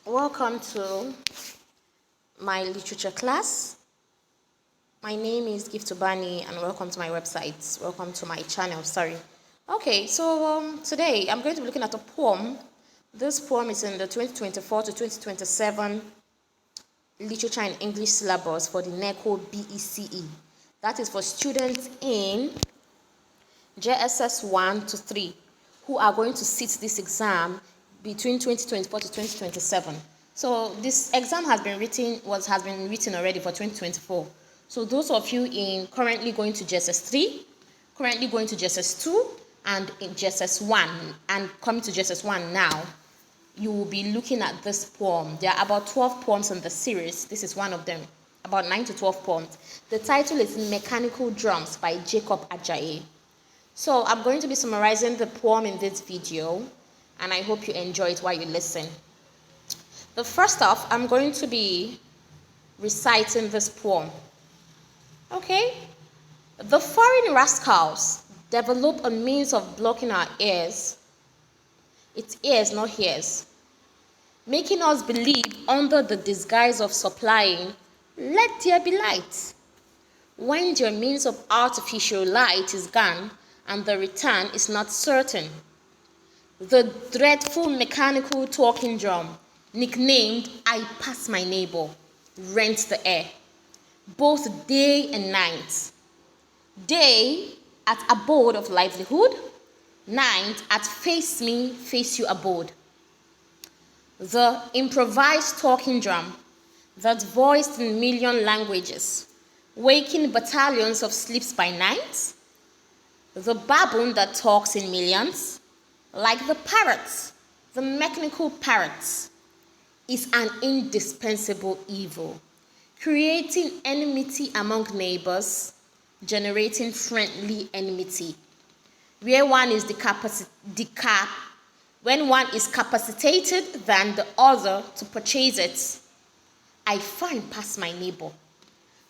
Welcome to my literature class. My name is Giftubani and welcome to my website. Welcome to my channel, sorry. Okay, so today I'm going to be looking at a poem. This poem is in the 2024 to 2027 Literature and English syllabus for the NECO BECE. That is for students in JSS 1 to 3 who are going to sit this exam between 2024 to 2027. So this exam has been written already for 2024. So those of you in currently going to JSS 3, currently going to JSS 2, and in JSS 1, and coming to JSS 1 now, you will be looking at this poem. There are about 12 poems in the series. This is one of them, about 9 to 12 poems. The title is Mechanical Drums by Jacob Ajaye. So I'm going to be summarizing the poem in this video, and I hope you enjoy it while you listen. The first off, I'm going to be reciting this poem. Okay? The foreign rascals develop a means of blocking our ears. It's ears, not ears. Making us believe under the disguise of supplying, let there be light. When their means of artificial light is gone and the return is not certain. The dreadful mechanical talking drum, nicknamed I Pass My Neighbor, rents the air, both day and night. Day at abode of livelihood, night at face me, face you abode. The improvised talking drum that voiced in million languages, waking battalions of sleeps by night. The baboon that talks in millions, like the parrots, the mechanical parrots, is an indispensable evil, creating enmity among neighbors, generating friendly enmity. Where one is when one is capacitated than the other to purchase it, I find past my neighbor.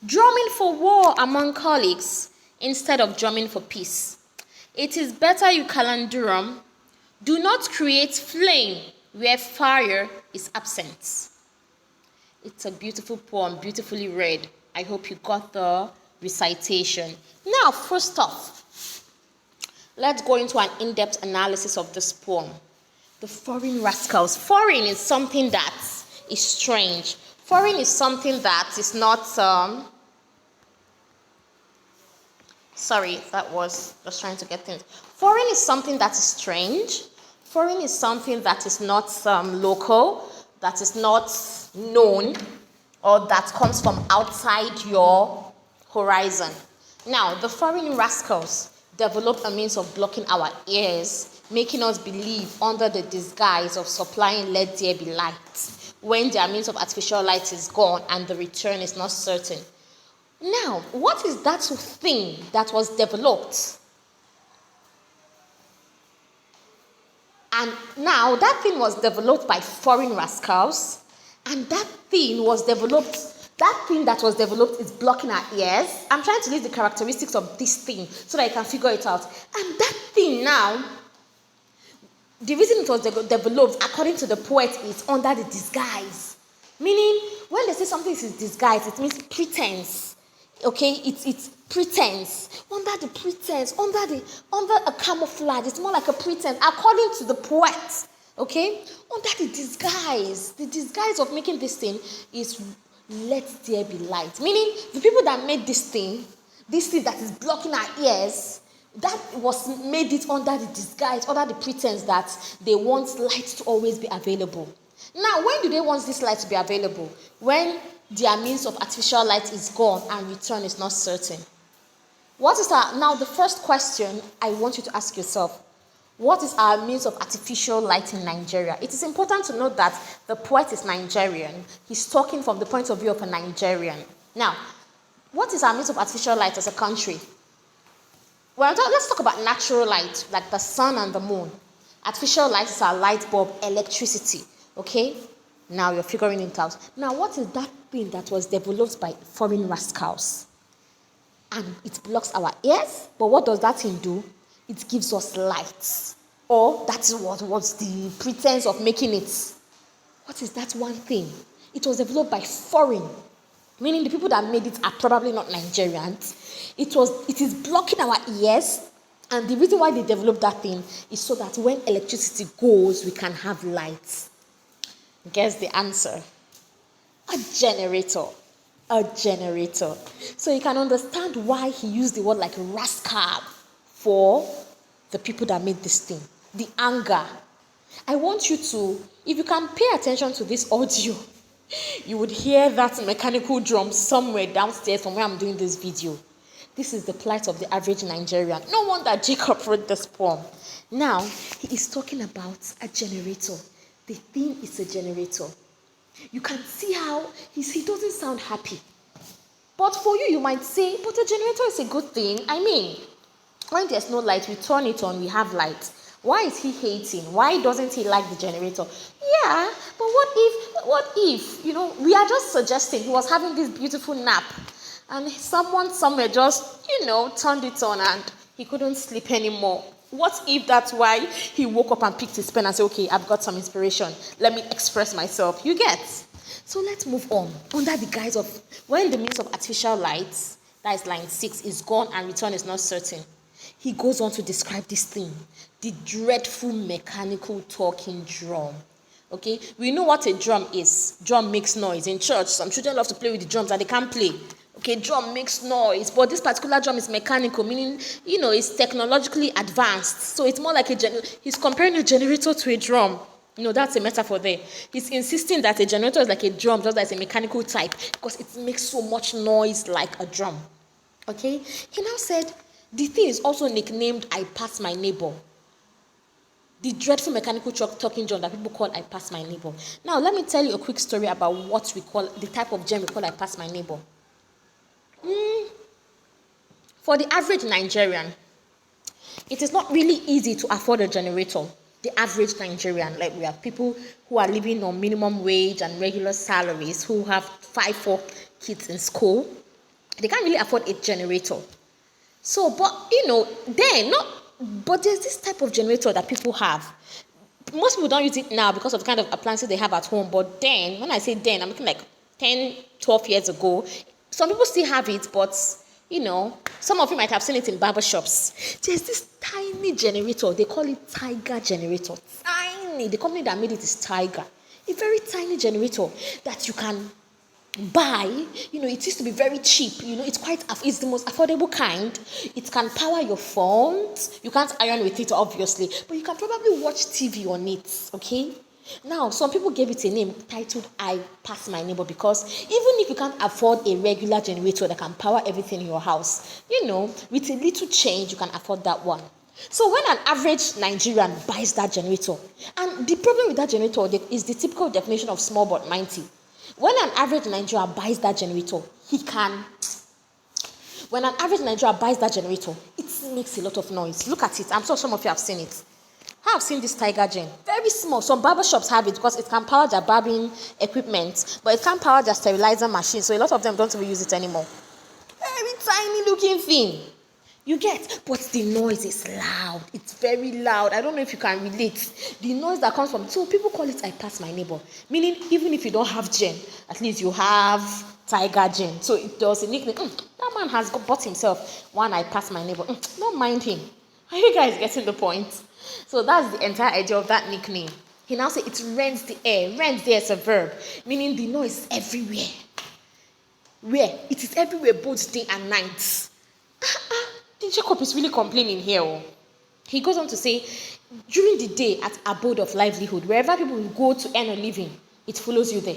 Drumming for war among colleagues instead of drumming for peace. It is better you calendurum. Do not create flame where fire is absent. It's a beautiful poem, beautifully read. I hope you got the recitation. Now, first off, let's go into an in-depth analysis of this poem. The foreign rascals. Foreign is something that is strange. Foreign is something that is not... Sorry, that was just trying to get things. Foreign is something that is strange. Foreign is something that is not local, that is not known, or that comes from outside your horizon. Now, the foreign rascals developed a means of blocking our ears, making us believe under the disguise of supplying let there be light, when their means of artificial light is gone and the return is not certain. Now, what is that thing that was developed? And now that thing was developed by foreign rascals, and that thing that was developed is blocking our ears. I'm trying to list the characteristics of this thing so that I can figure it out. And that thing now, the reason it was developed, according to the poet, is under the disguise. Meaning, when they say something is disguise, it means pretense. Okay, it's pretense. Under the pretense, under a camouflage, it's more like a pretense, according to the poet. Okay, under the disguise of making this thing is let there be light. Meaning, the people that made this thing that is blocking our ears, that was made it under the disguise, under the pretense that they want light to always be available. Now, when do they want this light to be available? When their means of artificial light is gone and return is not certain. Now, the first question I want you to ask yourself, what is our means of artificial light in Nigeria? It is important to note that the poet is Nigerian. He's talking from the point of view of a Nigerian. Now, what is our means of artificial light as a country? Well, let's talk about natural light, like the sun and the moon. Artificial light is our light bulb, electricity. Okay? Now you're figuring it out. Now, what is that thing that was developed by foreign rascals? And it blocks our ears, but what does that thing do? It gives us light. Or that is what was the pretense of making it. What is that one thing? It was developed by foreign, meaning the people that made it are probably not Nigerians. It is blocking our ears, and the reason why they developed that thing is so that when electricity goes, we can have lights. Guess the answer. A generator. A generator. So you can understand why he used the word like rascal for the people that made this thing. The anger. I want you to, if you can pay attention to this audio, you would hear that mechanical drum somewhere downstairs from where I'm doing this video. This is the plight of the average Nigerian. No wonder Jacob wrote this poem. Now, he is talking about a generator. The thing is a generator. You can see how he doesn't sound happy. But for you, you might say, but a generator is a good thing. I mean, when there's no light, we turn it on, we have light. Why is he hating? Why doesn't he like the generator? Yeah, but what if, we are just suggesting he was having this beautiful nap and someone somewhere just, turned it on and he couldn't sleep anymore. What if that's why he woke up and picked his pen and said, okay, I've got some inspiration. Let me express myself. You get? So let's move on. Under the guise of, when the means of artificial light, that is line 6, is gone and return is not certain, he goes on to describe this thing, the dreadful mechanical talking drum. Okay, we know what a drum is. Drum makes noise. In church, some children love to play with the drums and they can't play. Okay, drum makes noise, but this particular drum is mechanical, meaning, it's technologically advanced. So it's more like he's comparing a generator to a drum. That's a metaphor there. He's insisting that a generator is like a drum, just as a mechanical type, because it makes so much noise like a drum. Okay, he now said, the thing is also nicknamed I Pass My Neighbor. The dreadful mechanical talking drum that people call I Pass My Neighbor. Now, let me tell you a quick story about what we call, the type of gem we call I Pass My Neighbor. For the average Nigerian, it is not really easy to afford a generator. The average Nigerian, like we have people who are living on minimum wage and regular salaries, who have 4 kids in school, they can't really afford a generator. So, but there's this type of generator that people have. Most people don't use it now because of the kind of appliances they have at home. But then, when I say then, I'm looking like 10, 12 years ago. Some people still have it, but, some of you might have seen it in barbershops. There's this tiny generator. They call it Tiger generator. Tiny. The company that made it is Tiger. A very tiny generator that you can buy. It used to be very cheap. It's the most affordable kind. It can power your phones. You can't iron with it, obviously, but you can probably watch TV on it. Okay. Now, some people gave it a name titled I Pass My Neighbor, because even if you can't afford a regular generator that can power everything in your house, with a little change, you can afford that one. So when an average Nigerian buys that generator, and the problem with that generator is the typical definition of small but mighty. When an average Nigerian buys that generator, it makes a lot of noise. Look at it. I'm sure some of you have seen it. I have seen this Tiger gen. Very small. Some barbershops have it because it can power their barbing equipment, but it can't power their sterilizer machine. So a lot of them don't even use it anymore. Very tiny looking thing. You get? But the noise is loud. It's very loud. I don't know if you can relate. The noise that comes from it. So people call it I Pass My Neighbor. Meaning, even if you don't have gen, at least you have Tiger gen. So it does a nickname. That man has bought himself one I Pass My Neighbor. Don't mind him. Are you guys getting the point? So that's the entire idea of that nickname. He now says it rends the air. Rends there is a verb, meaning the noise is everywhere. Where? It is everywhere, both day and night. Jacob is really complaining here. He goes on to say, during the day at abode of livelihood, wherever people go to earn a living, it follows you there.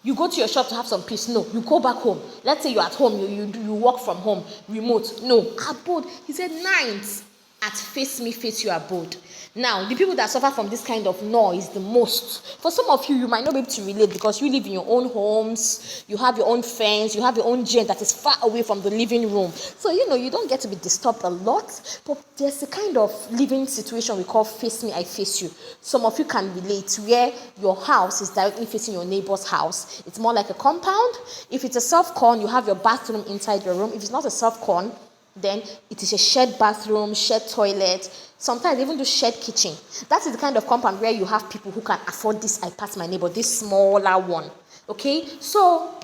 You go to your shop to have some peace. No, you go back home. Let's say you're at home, you work from home, remote. No, abode. He said night. At face me, face your abode. Now, the people that suffer from this kind of noise the most, for some of you, you might not be able to relate because you live in your own homes, you have your own fence, you have your own gen that is far away from the living room. So, you don't get to be disturbed a lot, but there's a kind of living situation we call face me, I face you. Some of you can relate where your house is directly facing your neighbor's house. It's more like a compound. If it's a self-con, you have your bathroom inside your room. If it's not a self-con, Then it is a shared bathroom, shared toilet, sometimes even do shared kitchen. That is the kind of compound where you have people who can afford this I pass my neighbor, this smaller one. Okay? So,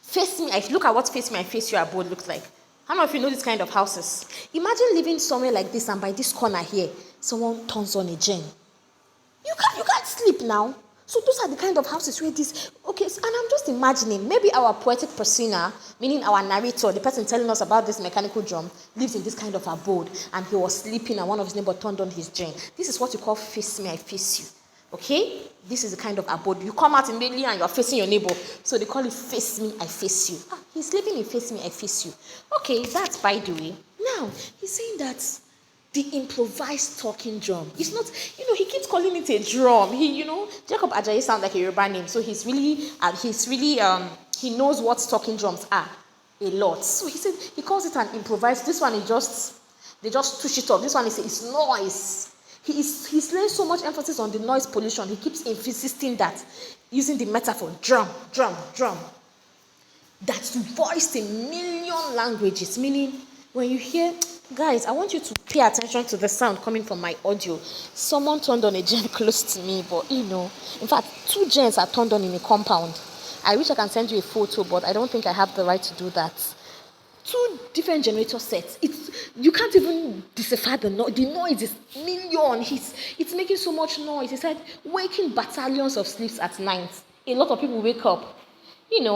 face me, I look at what face me, I face you abode looks like. How many of you know this kind of houses? Imagine living somewhere like this and by this corner here, someone turns on a gen. You can't sleep now. So those are the kind of houses where this, okay, and I'm just imagining, maybe our poetic persona, meaning our narrator, the person telling us about this mechanical drum, lives in this kind of abode, and he was sleeping and one of his neighbors turned on his gen. This is what you call face me, I face you. Okay? This is the kind of abode. You come out immediately and you're facing your neighbor. So they call it face me, I face you. He's living in face me, I face you. Okay, that's by the way. Now, he's saying that the improvised talking drum. It's not, he keeps calling it a drum. Jacob Ajaye sounds like a Yoruba name. So he knows what talking drums are a lot. So he said, he calls it an improvised. This one is they just touch it up. This one is it's noise. He's laying so much emphasis on the noise pollution. He keeps insisting that, using the metaphor, drum, drum, drum. That's voiced in million languages, meaning when you hear, guys, I want you to pay attention to the sound coming from my audio. Someone turned on a gen close to me, but in fact, 2 gens are turned on in a compound. I wish I can send you a photo, but I don't think I have the right to do that. 2 different generator sets. You can't even decipher the noise. The noise is million. It's making so much noise. He said, waking battalions of sleeps at night. A lot of people wake up.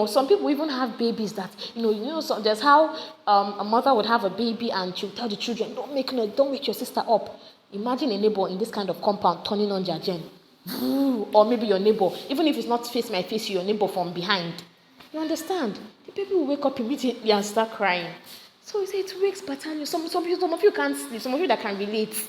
Some people even have babies that, so there's how a mother would have a baby and she'll tell the children, don't wake your sister up. Imagine a neighbor in this kind of compound turning on their gen. Or maybe your neighbor, even if it's not face my face, your neighbor from behind. You understand? The people will wake up immediately and start crying. So he said it wakes battalion. Some of you can't sleep. Some of you that can relate.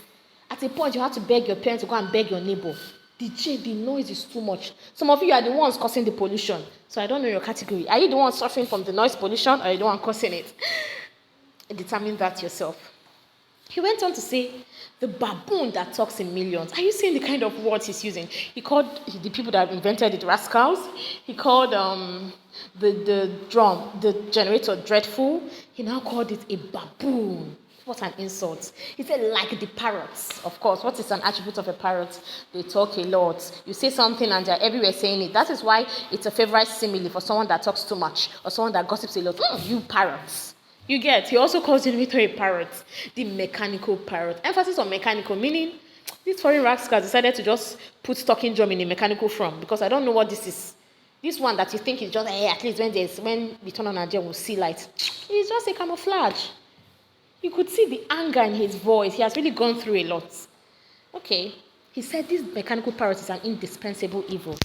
At a point, you have to beg your parents to go and beg your neighbor. The noise is too much. Some of you are the ones causing the pollution. So I don't know your category. Are you the one suffering from the noise pollution or are you the one causing it? Determine that yourself. He went on to say, the baboon that talks in millions. Are you seeing the kind of words he's using? He called the people that invented it rascals. He called the drum, the generator dreadful. He now called it a baboon. What an insult. He said, like the parrots. Of course, what is an attribute of a parrot? They talk a lot. You say something and they're everywhere saying it. That is why it's a favorite simile for someone that talks too much or someone that gossips a lot. You parrots. You get. He also calls the generator a parrot. The mechanical parrot. Emphasis on mechanical, meaning these foreign rascals decided to just put talking drum in a mechanical form because I don't know what this is. This one that you think is just, at least when we turn on our gen, we'll see light. It's just a camouflage. You could see the anger in his voice. He has really gone through a lot. Okay. He said this mechanical parrot is an indispensable evil.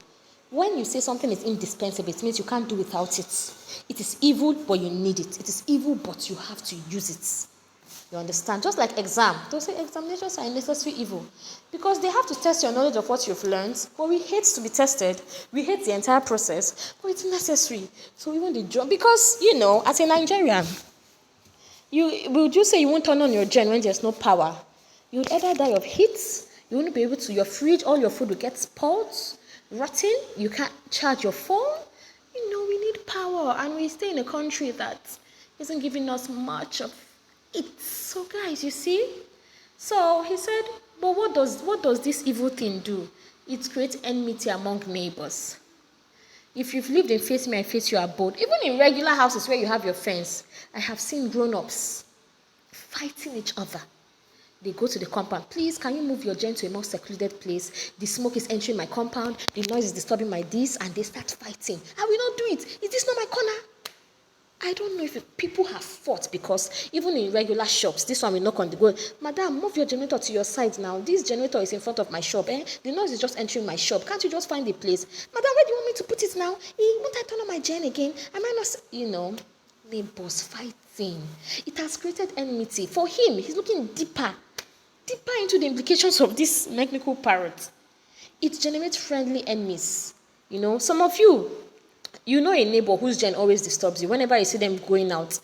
When you say something is indispensable, it means you can't do without it. It is evil, but you need it. It is evil, but you have to use it. You understand? Just like exam. They'll say examinations are a necessary evil. Because they have to test your knowledge of what you've learned, but we hate to be tested. We hate the entire process, but it's necessary. So even the job, because, as a Nigerian, would you say you won't turn on your gen when there's no power? You would either die of heat, you won't be able to, your fridge, all your food will get spoiled, rotten, you can't charge your phone. We need power, and we stay in a country that isn't giving us much of it. So guys, you see? So he said, but what does this evil thing do? It creates enmity among neighbors. If you've lived in face me, I face you abode, even in regular houses where you have your fence, I have seen grown-ups fighting each other. They go to the compound. Please, can you move your gen to a more secluded place? The smoke is entering my compound. The noise is disturbing my this, and they start fighting. I will not do it. Is this not my corner? I don't know if people have fought because even in regular shops, this one will knock on the door. Madam, move your generator to your side now. This generator is in front of my shop. The noise is just entering my shop. Can't you just find a place? Madam, where do you want me to put it now? Won't I turn on my gen again? Am I not, neighbors fighting. It has created enmity. For him, he's looking deeper into the implications of this mechanical parrot. It generates friendly enemies. Some of you, a neighbor whose gen always disturbs you. Whenever you see them going out,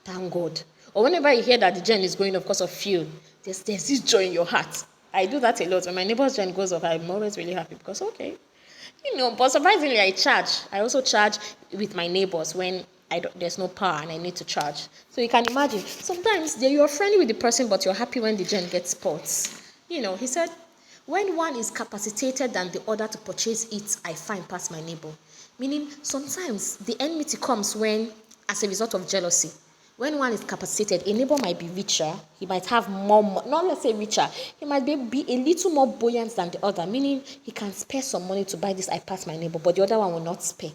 thank God. Or whenever you hear that the gen is going off because of fuel, there's this joy in your heart. I do that a lot. When my neighbor's gen goes off, I'm always really happy because, okay. But surprisingly, I also charge with my neighbors when there's no power and I need to charge. So you can imagine, sometimes you're friendly with the person, but you're happy when the gen gets spots. He said, when one is capacitated than the other to purchase it, I find past my neighbor. Meaning, sometimes the enmity comes when, as a result of jealousy. When one is capacitated, a neighbor might be richer, he might have more, not let's say richer, he might be a little more buoyant than the other, meaning he can spare some money to buy this I pass my neighbor, but the other one will not spare.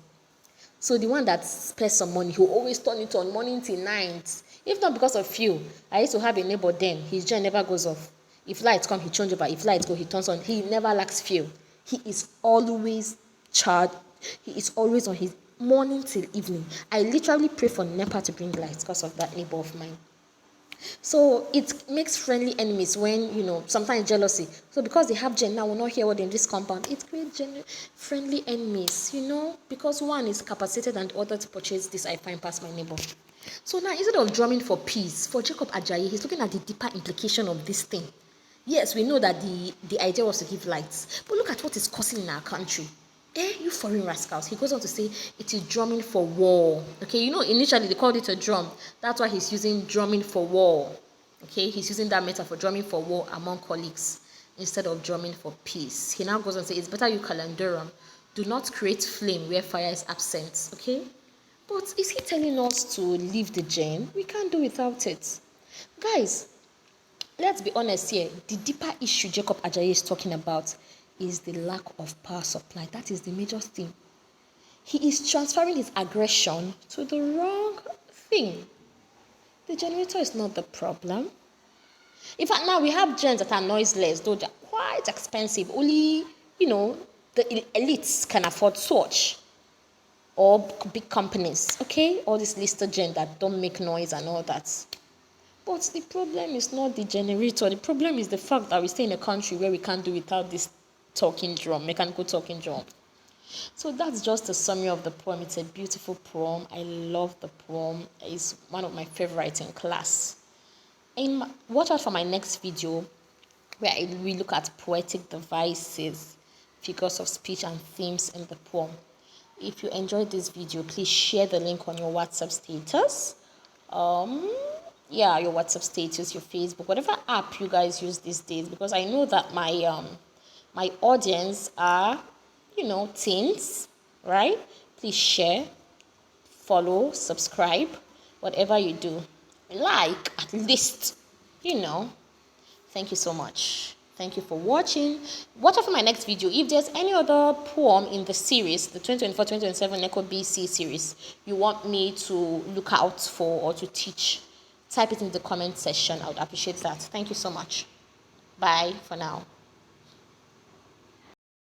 So the one that spares some money, he'll always turn it on morning till night. If not because of fuel, I used to have a neighbor then, his gen never goes off. If lights come, he changes over. If lights go, he turns on. He never lacks fuel. He is always charged. He is always on his morning till evening. I literally pray for NEPA to bring lights because of that neighbor of mine. So it makes friendly enemies when, sometimes jealousy. So because they have gen now, we're not here in this compound. It creates friendly enemies, because one is capacitated and the other to purchase this I find past my neighbor. So now, instead of drumming for peace, for Jacob Ajaye, he's looking at the deeper implication of this thing. Yes, we know that the idea was to give lights, but look at what it's causing in our country. You foreign rascals. He goes on to say it is drumming for war. Okay, initially they called it a drum. That's why he's using drumming for war. Okay, he's using that metaphor, drumming for war among colleagues instead of drumming for peace. He now goes on to say it's better you calendarum. Do not create flame where fire is absent. Okay, but is he telling us to leave the gen? We can't do without it. Guys, let's be honest here. The deeper issue Jacob Ajaye is talking about is the lack of power supply. That is the major thing. He is transferring his aggression to the wrong thing. The generator is not the problem. In fact, now we have gens that are noiseless, though they're quite expensive. Only, the elites can afford such. Or big companies, okay? All these listed gens that don't make noise and all that. But the problem is not the generator. The problem is the fact that we stay in a country where we can't do without this mechanical talking drum. So that's just a summary of the poem. It's a beautiful poem. I love the poem. It's one of my favorites in class. Watch out for my next video where we look at poetic devices, figures of speech, and themes in the poem. If you enjoyed this video, please share the link on your WhatsApp status. Your WhatsApp status, your Facebook, whatever app you guys use these days, because I know that my audience are, teens, right? Please share, follow, subscribe, whatever you do. Like, at least, Thank you so much. Thank you for watching. Watch out for my next video. If there's any other poem in the series, the 2024-2027 NECO BECE series, you want me to look out for or to teach, type it in the comment section. I would appreciate that. Thank you so much. Bye for now.